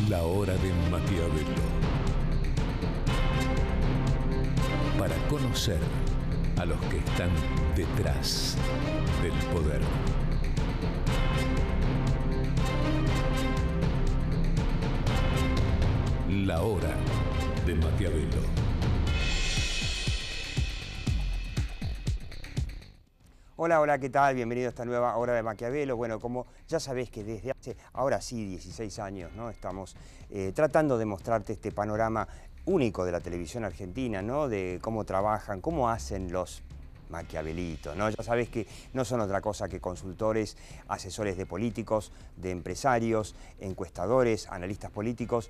La hora de Maquiavelo. Para conocer a los que están detrás del poder. La hora de Maquiavelo. Hola, hola, ¿qué tal? Bienvenido a esta nueva hora de Maquiavelo. Bueno, como ya sabés que desde hace, ahora sí, 16 años, ¿no? Estamos tratando de mostrarte este panorama único de la televisión argentina, ¿no? De cómo trabajan, cómo hacen los maquiavelitos, ¿no? Ya sabés que no son otra cosa que consultores, asesores de políticos, de empresarios, encuestadores, analistas políticos.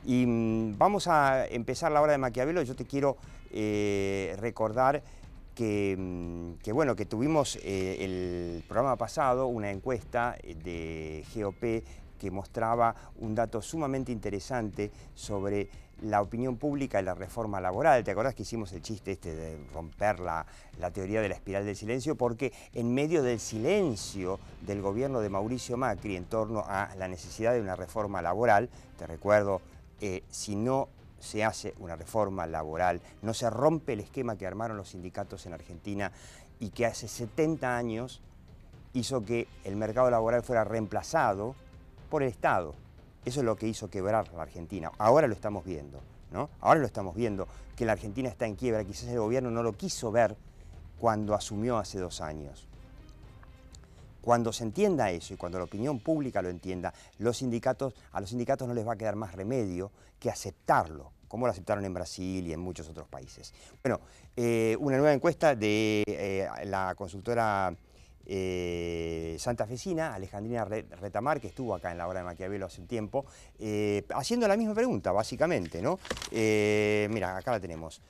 Y vamos a empezar la hora de Maquiavelo. Yo te quiero recordar que tuvimos el programa pasado una encuesta de GOP que mostraba un dato sumamente interesante sobre la opinión pública y la reforma laboral. ¿Te acordás que hicimos el chiste este de romper la teoría de la espiral del silencio? Porque en medio del silencio del gobierno de Mauricio Macri en torno a la necesidad de una reforma laboral, te recuerdo, si no se hace una reforma laboral, no se rompe el esquema que armaron los sindicatos en Argentina y que hace 70 años hizo que el mercado laboral fuera reemplazado por el Estado. Eso es lo que hizo quebrar la Argentina. Ahora lo estamos viendo, ¿no? Ahora lo estamos viendo, que la Argentina está en quiebra. Quizás el gobierno no lo quiso ver cuando asumió hace 2 años. Cuando se entienda eso y cuando la opinión pública lo entienda, a los sindicatos no les va a quedar más remedio que aceptarlo, como lo aceptaron en Brasil y en muchos otros países. Bueno, una nueva encuesta de la consultora santafesina, Alejandrina Retamar, que estuvo acá en la hora de Maquiavelo hace un tiempo, haciendo la misma pregunta, básicamente, ¿no? Mira, acá la tenemos.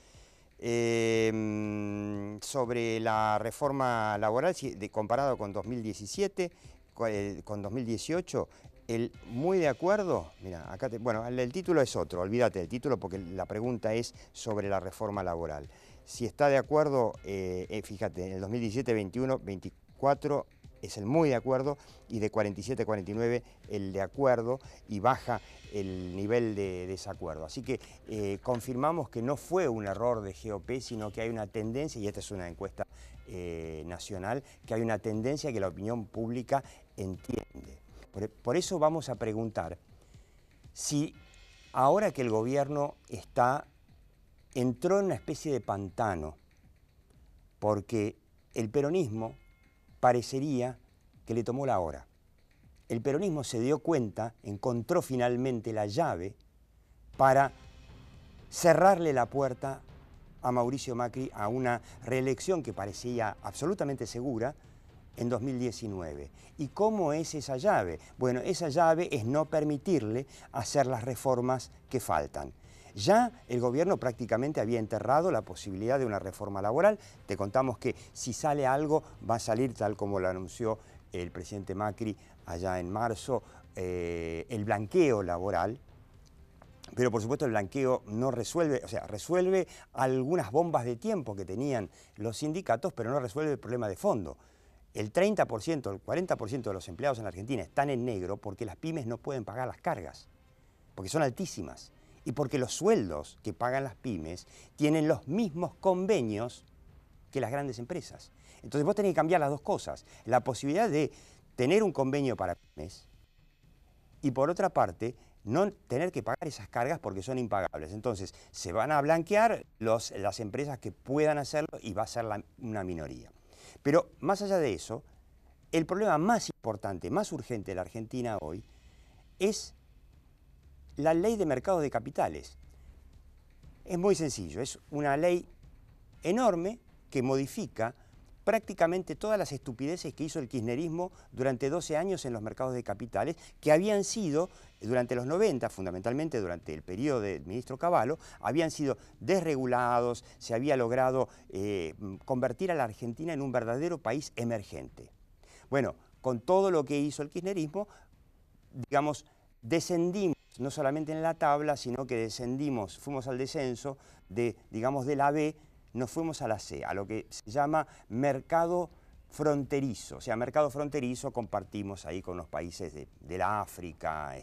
Sobre la reforma laboral, comparado con 2017, con 2018, el muy de acuerdo, mira, acá bueno, el título es otro, olvídate del título porque la pregunta es sobre la reforma laboral. Si está de acuerdo, fíjate, en el 2017, 21, 24 es el muy de acuerdo, y de 47 a 49 el de acuerdo, y baja el nivel de desacuerdo. Así que confirmamos que no fue un error de GOP, sino que hay una tendencia, y esta es una encuesta nacional, que hay una tendencia que la opinión pública entiende. Por eso vamos a preguntar si ahora que el gobierno entró en una especie de pantano, porque el peronismo parecería que le tomó la hora. El peronismo se dio cuenta, encontró finalmente la llave para cerrarle la puerta a Mauricio Macri a una reelección que parecía absolutamente segura en 2019. ¿Y cómo es esa llave? Bueno, esa llave es no permitirle hacer las reformas que faltan. Ya el gobierno prácticamente había enterrado la posibilidad de una reforma laboral. Te contamos que si sale algo, va a salir tal como lo anunció el presidente Macri allá en marzo, el blanqueo laboral. Pero por supuesto el blanqueo no resuelve, o sea, resuelve algunas bombas de tiempo que tenían los sindicatos, pero no resuelve el problema de fondo. El 30%, el 40% de los empleados en la Argentina están en negro porque las pymes no pueden pagar las cargas, porque son altísimas. Y porque los sueldos que pagan las pymes tienen los mismos convenios que las grandes empresas. Entonces vos tenés que cambiar las dos cosas. La posibilidad de tener un convenio para pymes y por otra parte no tener que pagar esas cargas porque son impagables. Entonces se van a blanquear las empresas que puedan hacerlo y va a ser una minoría. Pero más allá de eso, el problema más importante, más urgente de la Argentina hoy es la ley de mercado de capitales. Es muy sencillo, es una ley enorme que modifica prácticamente todas las estupideces que hizo el kirchnerismo durante 12 años en los mercados de capitales, que habían sido, durante los 90, fundamentalmente durante el periodo del ministro Cavallo, habían sido desregulados, se había logrado convertir a la Argentina en un verdadero país emergente. Bueno, con todo lo que hizo el kirchnerismo, digamos, descendimos no solamente en la tabla, sino que descendimos, fuimos al descenso de, digamos, de la B, nos fuimos a la C, a lo que se llama mercado fronterizo. O sea, mercado fronterizo compartimos ahí con los países de la África,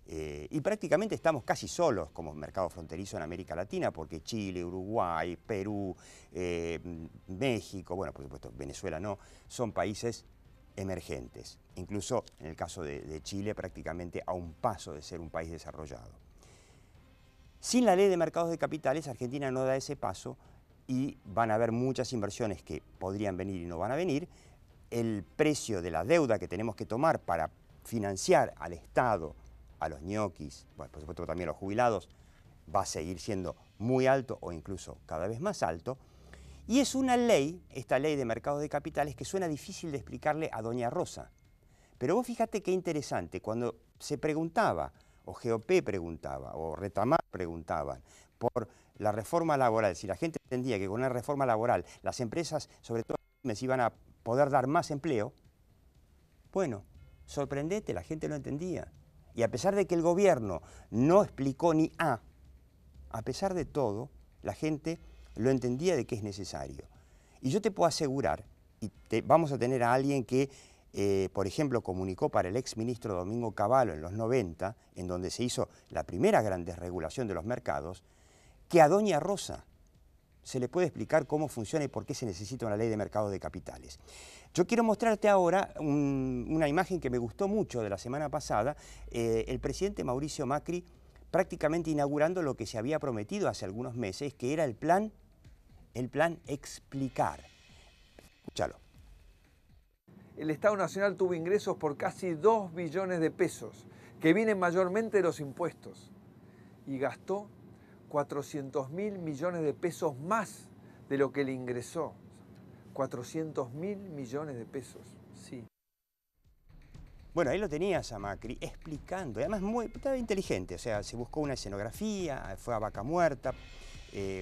Y prácticamente estamos casi solos como mercado fronterizo en América Latina, porque Chile, Uruguay, Perú, México, bueno, por supuesto Venezuela no, son países emergentes. Incluso en el caso de Chile, prácticamente a un paso de ser un país desarrollado. Sin la ley de mercados de capitales, Argentina no da ese paso y van a haber muchas inversiones que podrían venir y no van a venir. El precio de la deuda que tenemos que tomar para financiar al Estado, a los ñoquis, bueno, por supuesto también a los jubilados, va a seguir siendo muy alto o incluso cada vez más alto. Y es una ley, esta ley de mercados de capitales, que suena difícil de explicarle a doña Rosa. Pero vos fíjate qué interesante, cuando se preguntaba, o GOP preguntaba, o Retamar preguntaban, por la reforma laboral, si la gente entendía que con una reforma laboral las empresas, sobre todo las pymes, iban a poder dar más empleo, bueno, sorprendente, la gente no entendía. Y a pesar de que el gobierno no explicó ni A pesar de todo, la gente lo entendía de que es necesario. Y yo te puedo asegurar, y vamos a tener a alguien que, por ejemplo, comunicó para el exministro Domingo Cavallo en los 90, en donde se hizo la primera gran desregulación de los mercados, que a doña Rosa se le puede explicar cómo funciona y por qué se necesita una ley de mercados de capitales. Yo quiero mostrarte ahora una imagen que me gustó mucho de la semana pasada, el presidente Mauricio Macri prácticamente inaugurando lo que se había prometido hace algunos meses, que era el plan Explicar. Escúchalo. El Estado Nacional tuvo ingresos por casi 2 billones de pesos, que vienen mayormente de los impuestos, y gastó 400.000 millones de pesos más de lo que le ingresó. 400.000 millones de pesos, sí. Bueno, ahí lo tenías a Macri explicando, y además estaba inteligente, o sea, se buscó una escenografía, fue a Vaca Muerta,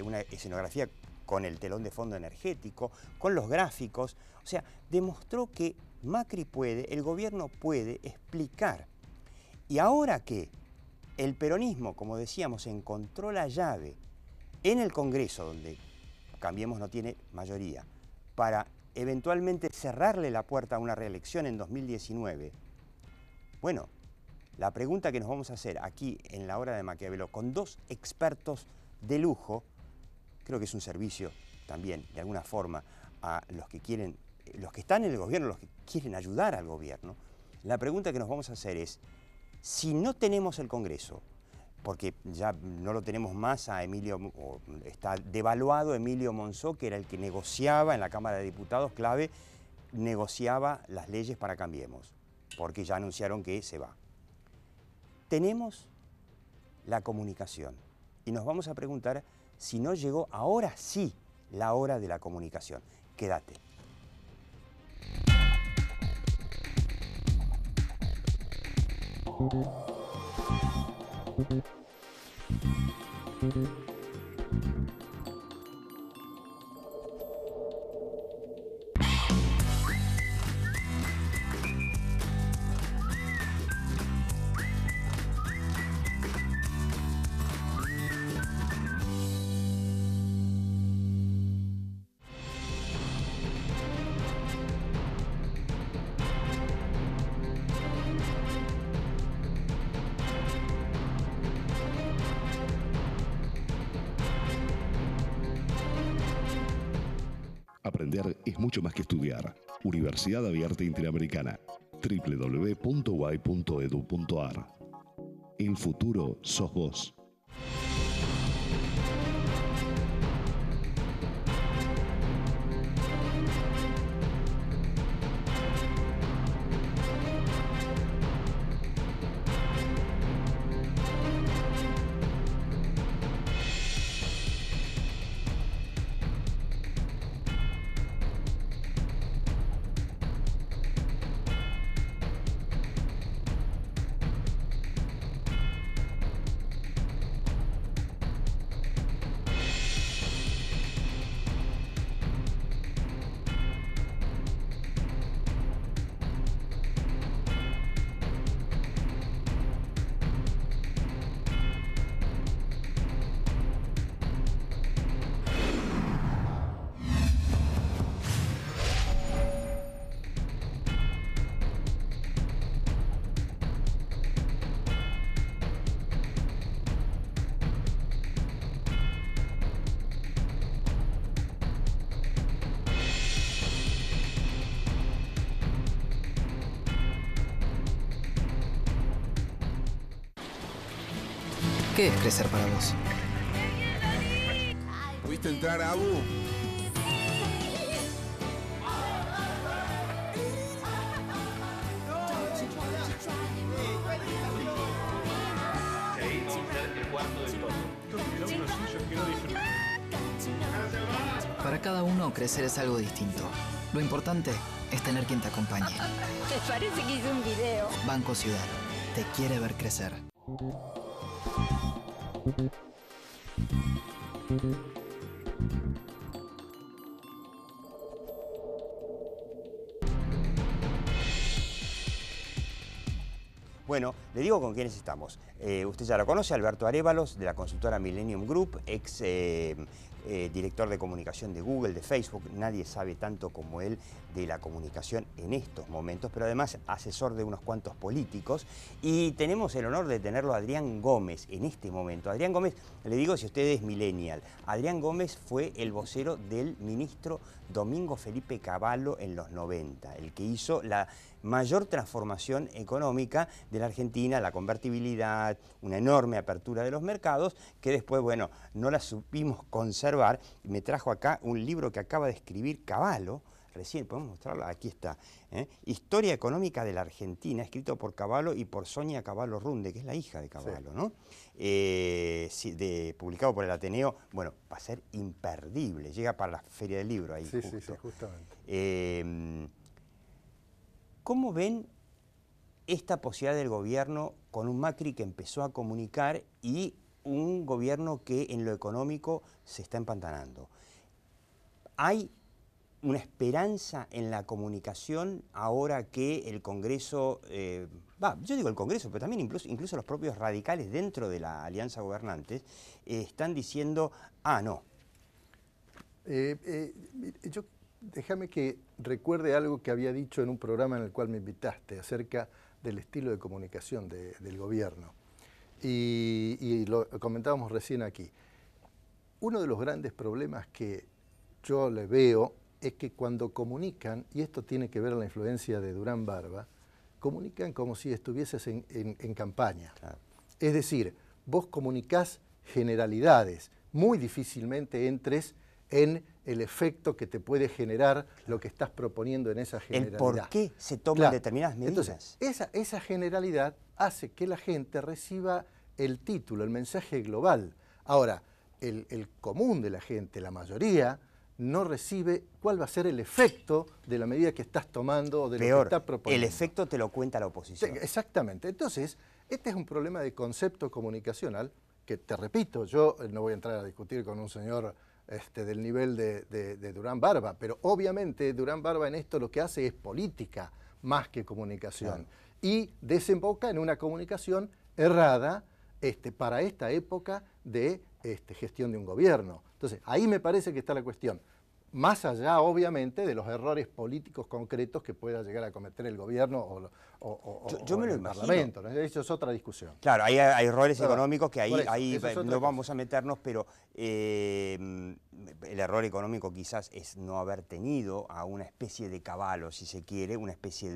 una escenografía con el telón de fondo energético, con los gráficos, o sea, demostró que Macri puede, el gobierno puede explicar. Y ahora que el peronismo, como decíamos, encontró la llave en el Congreso, donde Cambiemos no tiene mayoría, para eventualmente cerrarle la puerta a una reelección en 2019, bueno, la pregunta que nos vamos a hacer aquí en la hora de Maquiavelo, con dos expertos de lujo, creo que es un servicio también, de alguna forma, a los que quieren, los que están en el gobierno, los que quieren ayudar al gobierno, la pregunta que nos vamos a hacer es, si no tenemos el Congreso, porque ya no lo tenemos más a Emilio, o está devaluado Emilio Monzó, que era el que negociaba en la Cámara de Diputados, clave, negociaba las leyes para Cambiemos, porque ya anunciaron que se va. Tenemos la comunicación y nos vamos a preguntar si no llegó ahora sí la hora de la comunicación. Quédate. Aprender es mucho más que estudiar. Universidad Abierta Interamericana. www.uay.edu.ar. El futuro sos vos. ¿Qué es crecer para vos? ¿Pudiste entrar, Abu? Para cada uno, crecer es algo distinto. Lo importante es tener quien te acompañe. Me parece que hice un video. Banco Ciudad. Te quiere ver crecer. Bueno, le digo con quiénes estamos. Usted ya lo conoce, Alberto Arévalos, de la consultora Millennium Group, ex director de comunicación de Google, de Facebook. Nadie sabe tanto como él de la comunicación en estos momentos, pero además asesor de unos cuantos políticos. Y tenemos el honor de tenerlo a Adrián Gómez en este momento. Adrián Gómez, le digo si usted es millennial, Adrián Gómez fue el vocero del ministro Domingo Felipe Cavallo en los 90, el que hizo la mayor transformación económica de la Argentina, la convertibilidad, una enorme apertura de los mercados, que después, bueno, no la supimos conservar. Me trajo acá un libro que acaba de escribir Cavallo, recién, podemos mostrarlo, aquí está, Historia Económica de la Argentina, escrito por Cavallo y por Sonia Cavallo Runde, que es la hija de Cavallo, sí, ¿no? Publicado por el Ateneo, bueno, va a ser imperdible, llega para la Feria del Libro ahí. Sí, justo. sí, justamente. ¿Cómo ven esta posibilidad del gobierno con un Macri que empezó a comunicar y un gobierno que en lo económico se está empantanando? ¿Hay una esperanza en la comunicación ahora que el Congreso, yo digo el Congreso, pero también incluso los propios radicales dentro de la alianza gobernante están diciendo, no? Déjame que recuerde algo que había dicho en un programa en el cual me invitaste acerca del estilo de comunicación del gobierno. Y lo comentábamos recién aquí. Uno de los grandes problemas que yo le veo es que cuando comunican, y esto tiene que ver con la influencia de Durán Barba, comunican como si estuvieses en campaña. Claro. Es decir, vos comunicás generalidades, muy difícilmente entres en el efecto que te puede generar lo que estás proponiendo en esa generalidad. El por qué se toman determinadas medidas. Entonces, esa generalidad hace que la gente reciba el título, el mensaje global. Ahora, el común de la gente, la mayoría, no recibe cuál va a ser el efecto de la medida que estás tomando o de lo que estás proponiendo. El efecto te lo cuenta la oposición. Sí, exactamente. Entonces, este es un problema de concepto comunicacional que, te repito, yo no voy a entrar a discutir con un señor del nivel de Durán Barba, pero obviamente Durán Barba en esto lo que hace es política más que comunicación. Claro. Y desemboca en una comunicación errada para esta época de gestión de un gobierno. Entonces, ahí me parece que está la cuestión. Más allá, obviamente, de los errores políticos concretos que pueda llegar a cometer el gobierno o yo me lo el imagino. Parlamento, ¿no? Eso es otra discusión. Claro, hay errores económicos que ahí es no vamos a meternos, pero el error económico quizás es no haber tenido a una especie de Cavallo, si se quiere, una especie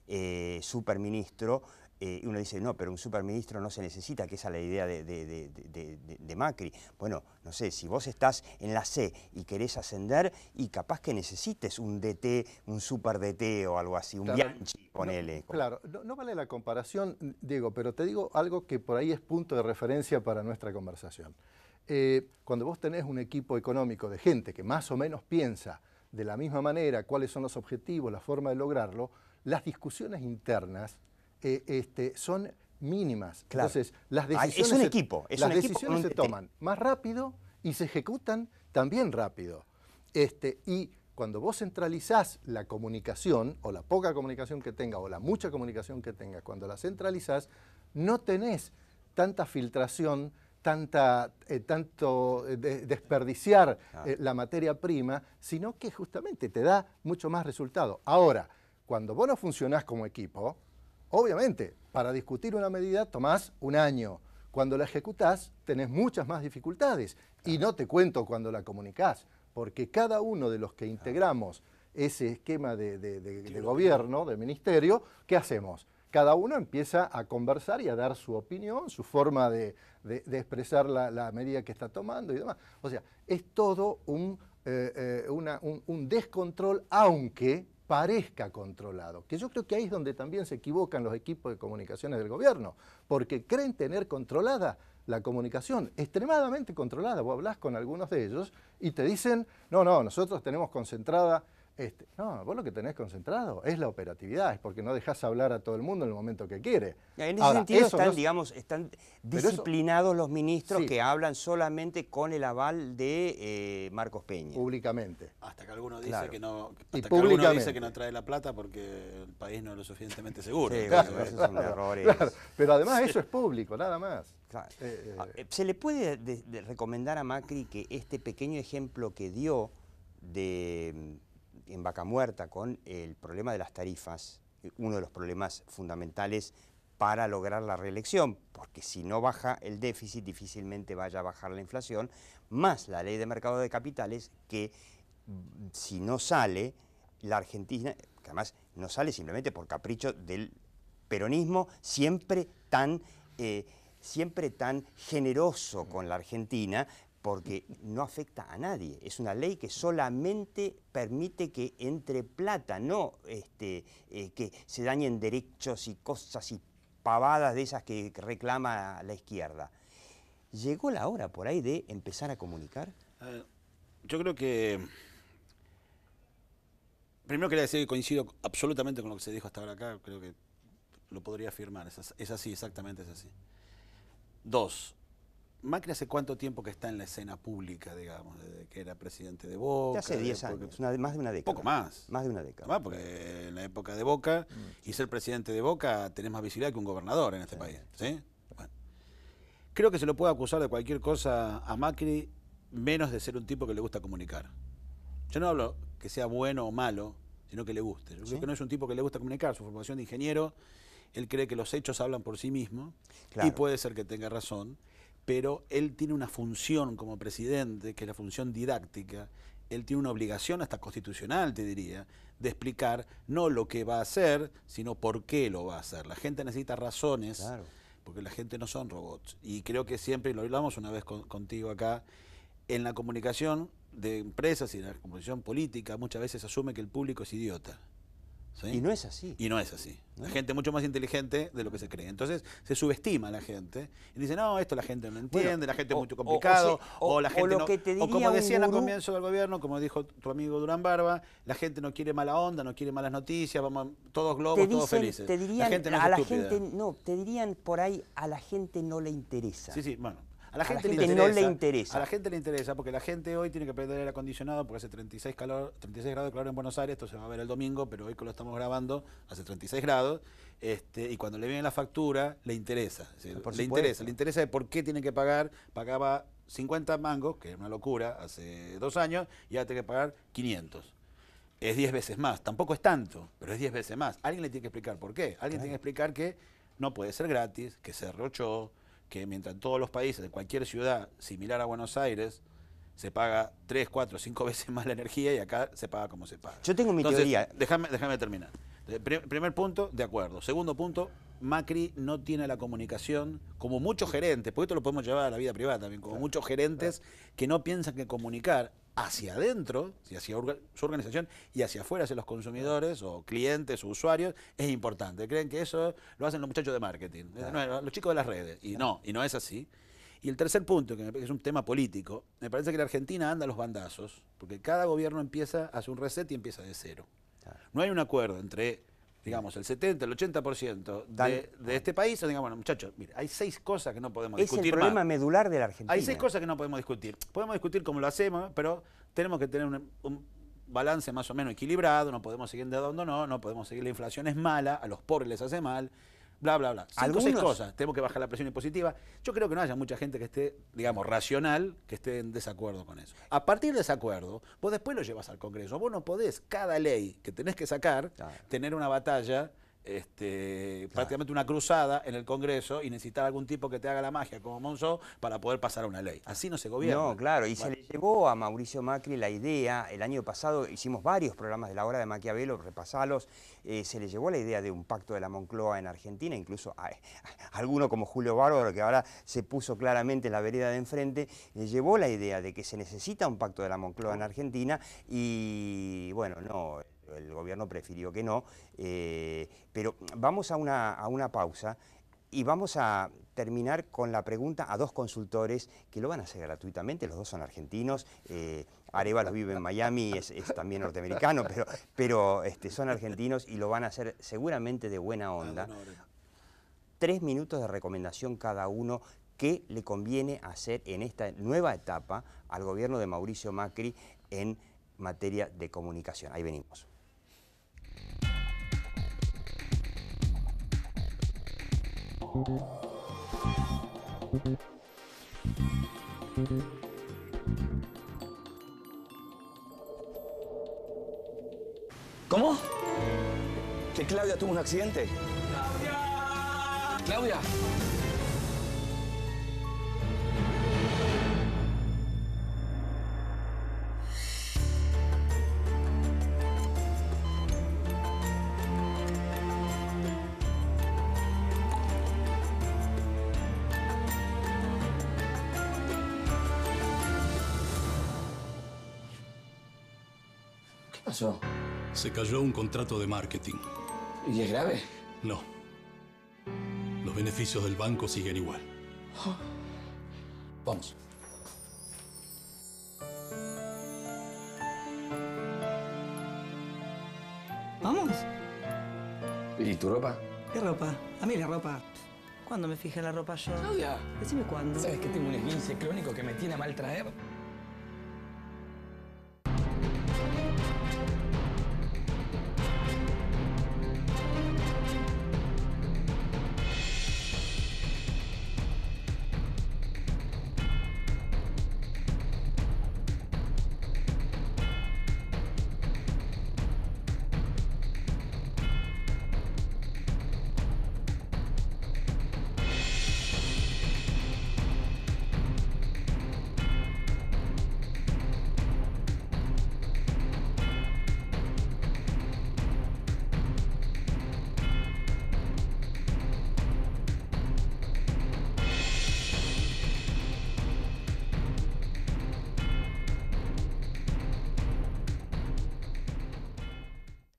de superministro. Y uno dice, no, pero un superministro no se necesita, que esa es la idea de Macri. Bueno, no sé, si vos estás en la C y querés ascender, y capaz que necesites un DT, un super DT o algo así, un claro, Bianchi, ponele. Claro, no vale la comparación, Diego, pero te digo algo que por ahí es punto de referencia para nuestra conversación. Cuando vos tenés un equipo económico de gente que más o menos piensa de la misma manera cuáles son los objetivos, la forma de lograrlo, las discusiones internas son mínimas. Claro. Entonces, las decisiones, es un equipo, decisiones se toman más rápido y se ejecutan también rápido. Y cuando vos centralizás la comunicación, o la poca comunicación que tengas, o la mucha comunicación que tengas, cuando la centralizás, no tenés tanta filtración, tanto desperdiciar la materia prima, sino que justamente te da mucho más resultado. Ahora, cuando vos no funcionás como equipo, obviamente, para discutir una medida tomás un año. Cuando la ejecutás, tenés muchas más dificultades. Y no te cuento cuando la comunicás, porque cada uno de los que integramos ese esquema de gobierno, de ministerio, ¿qué hacemos? cada uno empieza a conversar y a dar su opinión, su forma de expresar la medida que está tomando y demás. O sea, es todo un descontrol, aunque parezca controlado, que yo creo que ahí es donde también se equivocan los equipos de comunicaciones del gobierno, porque creen tener controlada la comunicación, extremadamente controlada. Vos hablás con algunos de ellos y te dicen, no, nosotros tenemos concentrada... No, vos lo que tenés concentrado es la operatividad, es porque no dejás hablar a todo el mundo en el momento que quiere. En ese sentido están disciplinados los ministros que hablan solamente con el aval de Marcos Peña. Públicamente. Hasta que alguno dice que no, trae la plata porque el país no es lo suficientemente seguro. Sí, claro, esos son errores. Claro, pero además eso es público, nada más. Claro. ¿Se le puede recomendar a Macri que este pequeño ejemplo que dio en Vaca Muerta con el problema de las tarifas, uno de los problemas fundamentales para lograr la reelección, porque si no baja el déficit difícilmente vaya a bajar la inflación, más la ley de mercado de capitales, que si no sale, la Argentina, que además no sale simplemente por capricho del peronismo, siempre tan generoso con la Argentina, porque no afecta a nadie. Es una ley que solamente permite que entre plata, no que se dañen derechos y cosas y pavadas de esas que reclama la izquierda. ¿Llegó la hora por ahí de empezar a comunicar? Yo creo que... Primero quería decir que coincido absolutamente con lo que se dijo hasta ahora acá, creo que lo podría afirmar, es así, exactamente es así. Dos, Macri hace cuánto tiempo que está en la escena pública, digamos, desde que era presidente de Boca. Hace 10 años, más de una década. Poco más. Más de una década. Más porque en la época de Boca, y ser presidente de Boca, tenés más visibilidad que un gobernador en este país. ¿Sí? Bueno. Creo que se lo puede acusar de cualquier cosa a Macri, menos de ser un tipo que le gusta comunicar. Yo no hablo que sea bueno o malo, sino que le guste. Yo creo que no es un tipo que le gusta comunicar. Su formación de ingeniero, él cree que los hechos hablan por sí mismos, y puede ser que tenga razón, pero él tiene una función como presidente, que es la función didáctica. Él tiene una obligación hasta constitucional, te diría, de explicar no lo que va a hacer, sino por qué lo va a hacer. La gente necesita razones, porque la gente no son robots. Y creo que siempre, y lo hablamos una vez contigo acá, en la comunicación de empresas y en la comunicación política, muchas veces asume que el público es idiota. ¿Sí? Y no es así. Y no es así. La gente es mucho más inteligente de lo que se cree. Entonces se subestima a la gente y dice, no, esto la gente no entiende, la gente es mucho complicado, o la gente no... O como decían al comienzo del gobierno, como dijo tu amigo Durán Barba, la gente no quiere mala onda, no quiere malas noticias, vamos todos globos, todos felices. Te dirían, la gente no es estúpida. Te dirían por ahí, a la gente no le interesa. Sí, bueno. A la gente no le interesa. A la gente le interesa porque la gente hoy tiene que prender el aire acondicionado porque hace 36 grados de calor en Buenos Aires. Esto se va a ver el domingo, pero hoy que lo estamos grabando hace 36 grados. Y cuando le viene la factura, le interesa. Le interesa de por qué tiene que pagar. Pagaba 50 mangos, que es una locura, hace 2 años, y ahora tiene que pagar 500. Es 10 veces más. Tampoco es tanto, pero es 10 veces más. Alguien le tiene que explicar por qué. Alguien tiene que explicar que no puede ser gratis, que se derrochó, que mientras en todos los países, en cualquier ciudad similar a Buenos Aires, se paga 3, 4, 5 veces más la energía y acá se paga como se paga. Yo tengo mi teoría. Déjame terminar. Primer punto, de acuerdo. Segundo punto, Macri no tiene la comunicación, como muchos gerentes, porque esto lo podemos llevar a la vida privada también, como muchos gerentes que no piensan que comunicar hacia adentro, hacia su organización, y hacia afuera, hacia los consumidores o clientes o usuarios, es importante. Creen que eso lo hacen los muchachos de marketing, los chicos de las redes, y no es así. Y el tercer punto, que es un tema político, me parece que la Argentina anda a los bandazos, porque cada gobierno hace un reset y empieza de cero. No hay un acuerdo entre, digamos, el 70, el 80% de este país, o digamos, bueno, muchachos, mire, hay 6 cosas que no podemos discutir. Es el problema medular de la Argentina. Hay 6 cosas que no podemos discutir. Podemos discutir cómo lo hacemos, pero tenemos que tener un balance más o menos equilibrado, no podemos seguir endeudando, no podemos seguir, la inflación es mala, a los pobres les hace mal, bla, bla, bla. 5 o 6 cosas. Tenemos que bajar la presión impositiva. Yo creo que no haya mucha gente que esté, digamos, racional, que esté en desacuerdo con eso. A partir de ese acuerdo, vos después lo llevas al Congreso. Vos no podés, cada ley que tenés que sacar, tener una batalla prácticamente una cruzada en el Congreso y necesitar algún tipo que te haga la magia como Monzó para poder pasar una ley. Así no se gobierna. No, claro, y se le llevó a Mauricio Macri la idea, el año pasado hicimos varios programas de la hora de Maquiavelo, repasalos, se le llevó la idea de un pacto de la Moncloa en Argentina, incluso a alguno como Julio Bárbaro, que ahora se puso claramente en la vereda de enfrente, le llevó la idea de que se necesita un pacto de la Moncloa en Argentina y bueno, no, el gobierno prefirió que no, pero vamos a una pausa y vamos a terminar con la pregunta a dos consultores que lo van a hacer gratuitamente, los dos son argentinos, Arévalo vive en Miami, es también norteamericano, pero son argentinos y lo van a hacer seguramente de buena onda. 3 minutos de recomendación cada uno. ¿Qué le conviene hacer en esta nueva etapa al gobierno de Mauricio Macri en materia de comunicación? Ahí venimos. ¿Cómo? ¿Que Claudia tuvo un accidente? ¡Claudia! ¿Qué pasó? Se cayó un contrato de marketing. ¿Y es grave? No. Los beneficios del banco siguen igual. Oh. Vamos. ¿Vamos? ¿Y tu ropa? ¿Qué ropa? A mí la ropa. ¿Cuándo me fijé en la ropa yo? Claudia. Decime cuándo. ¿Sabes que tengo un esguince crónico que me tiene a mal traer?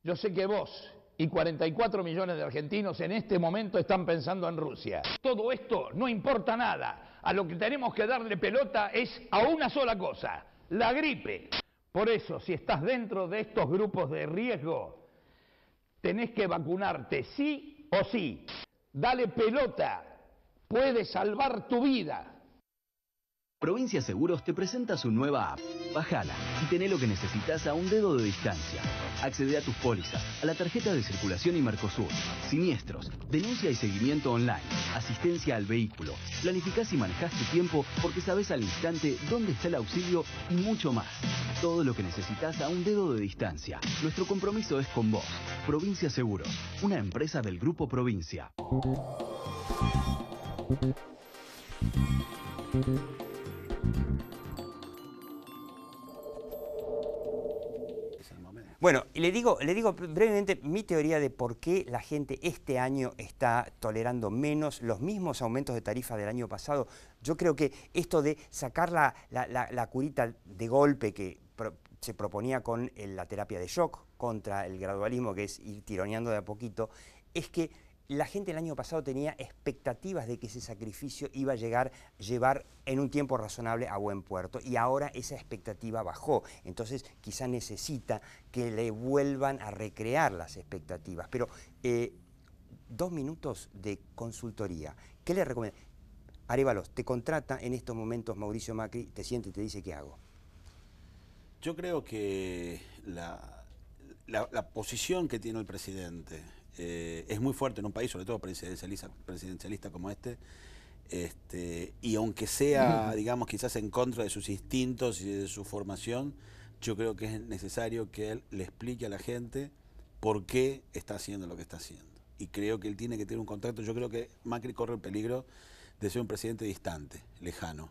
Yo sé que vos y 44 millones de argentinos en este momento están pensando en Rusia. Todo esto no importa nada. A lo que tenemos que darle pelota es a una sola cosa, la gripe. Por eso, si estás dentro de estos grupos de riesgo, tenés que vacunarte sí o sí. Dale pelota, puede salvar tu vida. Provincia Seguros te presenta su nueva app. Bájala y tené lo que necesitas a un dedo de distancia. Accede a tus pólizas, a la tarjeta de circulación y Mercosur, siniestros, denuncia y seguimiento online, asistencia al vehículo. Planificás y manejás tu tiempo porque sabés al instante dónde está el auxilio y mucho más. Todo lo que necesitas a un dedo de distancia. Nuestro compromiso es con vos. Provincia Seguros, una empresa del Grupo Provincia. Bueno, y le digo brevemente mi teoría de por qué la gente este año está tolerando menos los mismos aumentos de tarifa del año pasado. Yo creo que esto de sacar la curita de golpe que se proponía con la terapia de shock contra el gradualismo, que es ir tironeando de a poquito, es que la gente el año pasado tenía expectativas de que ese sacrificio iba a llevar en un tiempo razonable a buen puerto y ahora esa expectativa bajó. Entonces quizá necesita que le vuelvan a recrear las expectativas. Pero 2 minutos de consultoría. ¿Qué le recomiendo? Arévalos, te contrata en estos momentos Mauricio Macri, te siente y te dice ¿qué hago? Yo creo que la posición que tiene el presidente es muy fuerte en un país, sobre todo presidencialista como este, y aunque sea, digamos, quizás en contra de sus instintos y de su formación, yo creo que es necesario que él le explique a la gente por qué está haciendo lo que está haciendo. y creo que él tiene que tener un contacto. Yo creo que Macri corre el peligro de ser un presidente distante, lejano.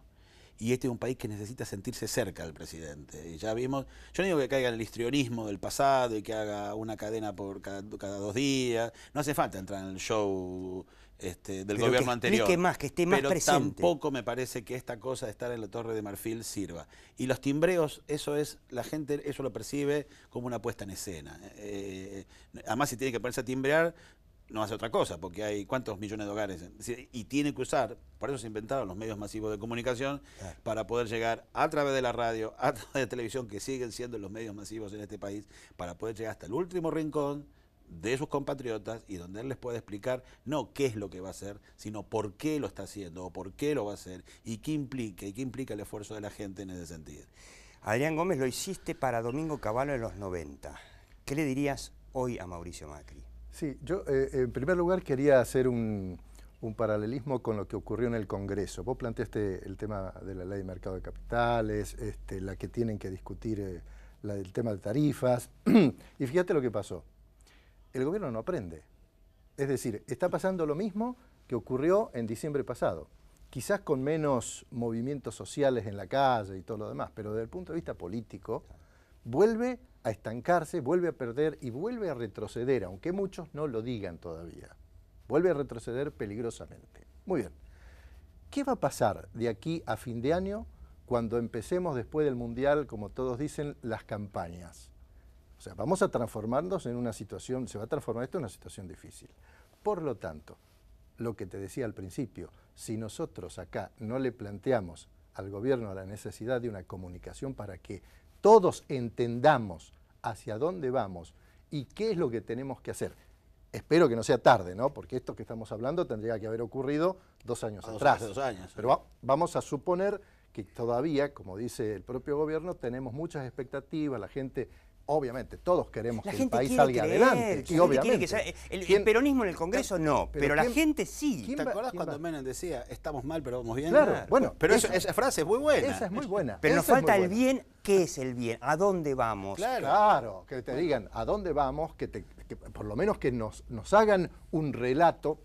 Y este es un país que necesita sentirse cerca del presidente. Y ya vimos, yo no digo que caiga en el histrionismo del pasado y que haga una cadena por cada 2 días. No hace falta entrar en el show del gobierno anterior. Que esté más pero presente. Tampoco me parece que esta cosa de estar en la Torre de Marfil sirva. Y los timbreos, la gente eso lo percibe como una puesta en escena. Además, si tiene que ponerse a timbrear, no hace otra cosa, porque hay cuántos millones de hogares. Y tiene que usar, por eso se inventaron los medios masivos de comunicación, claro, para poder llegar a través de la radio, a través de televisión, que siguen siendo los medios masivos en este país, para poder llegar hasta el último rincón de sus compatriotas y donde él les puede explicar no qué es lo que va a hacer, sino por qué lo está haciendo o por qué lo va a hacer y qué implica el esfuerzo de la gente en ese sentido. Adrián Gómez, lo hiciste para Domingo Cavallo en los 90. ¿Qué le dirías hoy a Mauricio Macri? Sí, yo en primer lugar quería hacer un paralelismo con lo que ocurrió en el Congreso. Vos planteaste el tema de la ley de mercado de capitales, la que tienen que discutir, el tema de tarifas, y fíjate lo que pasó. El gobierno no aprende. Es decir, está pasando lo mismo que ocurrió en diciembre pasado. Quizás con menos movimientos sociales en la calle y todo lo demás, pero desde el punto de vista político, vuelve a estancarse, vuelve a perder y vuelve a retroceder, aunque muchos no lo digan todavía. Vuelve a retroceder peligrosamente. Muy bien. ¿Qué va a pasar de aquí a fin de año cuando empecemos después del Mundial, como todos dicen, las campañas? O sea, vamos a transformarnos en una situación, se va a transformar esto en una situación difícil. Por lo tanto, lo que te decía al principio, si nosotros acá no le planteamos al gobierno la necesidad de una comunicación para que todos entendamos hacia dónde vamos y qué es lo que tenemos que hacer. Espero que no sea tarde, ¿no? Porque esto que estamos hablando tendría que haber ocurrido 2 años atrás. Hace 2 años. Pero vamos a suponer que todavía, como dice el propio gobierno, tenemos muchas expectativas, la gente... Obviamente, todos queremos que el país salga adelante. Sí, obviamente. El peronismo en el Congreso no, pero la gente sí. ¿Te acordás cuando Menem decía, estamos mal, pero vamos bien? Claro, bueno. Pero esa frase es muy buena. Esa es muy buena. Pero nos falta el bien. ¿Qué es el bien? ¿A dónde vamos? Claro, que te digan a dónde vamos, que por lo menos que nos hagan un relato,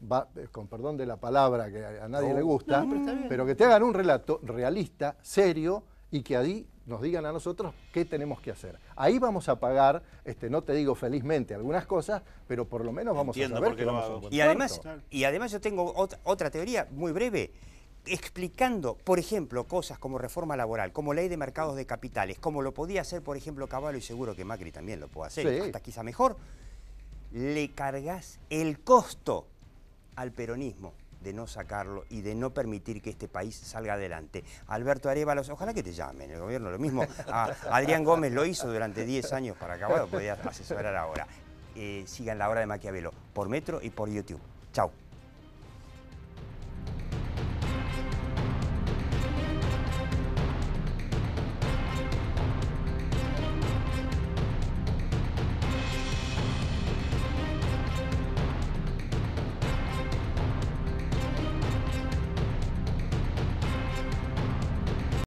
con perdón de la palabra que a nadie le gusta, pero que te hagan un relato realista, serio, y que ahí nos digan a nosotros qué tenemos que hacer. Ahí vamos a pagar, no te digo felizmente algunas cosas, pero por lo menos vamos a saber que vamos a un buen puerto. Y además yo tengo otra teoría muy breve, explicando, por ejemplo, cosas como reforma laboral, como ley de mercados de capitales, como lo podía hacer, por ejemplo, Cavallo, y seguro que Macri también lo puede hacer, sí, hasta quizá mejor, le cargas el costo al peronismo de no sacarlo y de no permitir que este país salga adelante. Alberto Arévalos, ojalá que te llamen, el gobierno lo mismo. Adrián Gómez lo hizo durante 10 años para Caballo, podía asesorar ahora. Sigan La Hora de Maquiavelo por Metro y por YouTube. Chau.